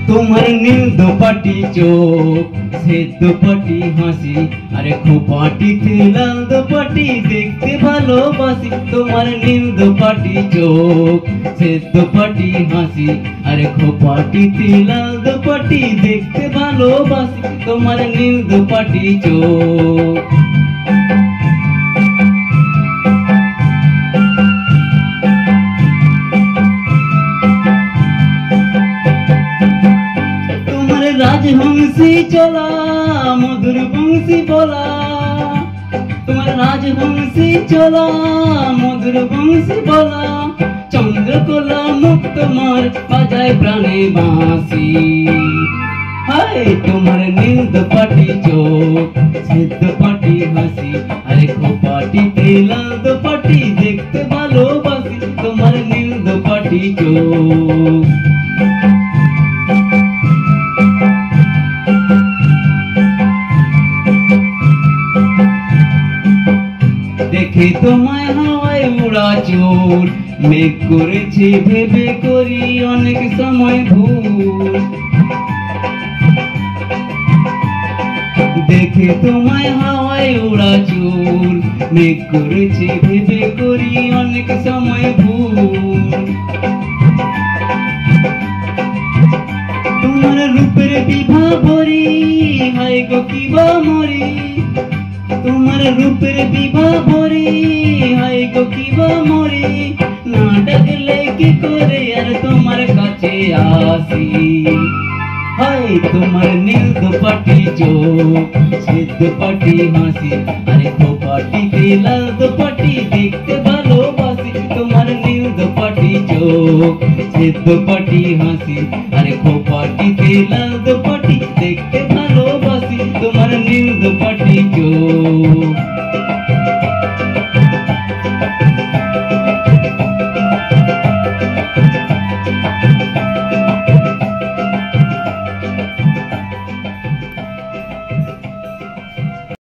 তোমার নীল দোপাটি চোখ সে দোপাটি হাসি আরে খোপাটিতে লাল দোপাটি দেখতে ভালোবাসি তোমার নীল দোপাটি চোখ সে দোপাটি হাসি আরে খোপাটিতে লাল দোপাটি দেখতে ভালোবাসি তোমার নীল দোপাটি চোখ রাজহংসী চলা মধুর বংশী বলা তোমার রাজহংসী চলা মধুর বংশী বলা চন্দ্রকলা মুখ তোমার বাজায় প্রাণে বাঁশি হায় তোমার নীল দোপাটি চোখ সে দোপাটি হাসি আরে খোপাটিতে লাল দোপাটি দেখতে ভালোবাসি তোমার নীল দোপাটি চোখ দেখে তোমায় হাওয়ায় উড়া চোর মেঘ করেছে ভেবে করি অনেক সময় ভুল দেখে তোমায় হাওয়ায় উড়া চোর মেঘ করেছে ভেবে করি অনেক সময় ভুল তোমার রূপের বিভা ভরি হায় গো কিবা মরি তোমার রূপের বিভা ভরি হায় গো কিবা মরি না ডাকলে কি করে আর তোমার কাছে আসি হায় তোমার নীল দোপাটি চোখ সে দোপাটি হাসি আরে দোপাটিতে লাল দোপাটি দেখতে ভালোবাসি তোমার নীল দোপাটি চোখ সে দোপাটি হাসি আরে খোপাটিতে লাল দোপাটি দেখতে ভালোবাসি তোমার নীল দোপাটি চোখ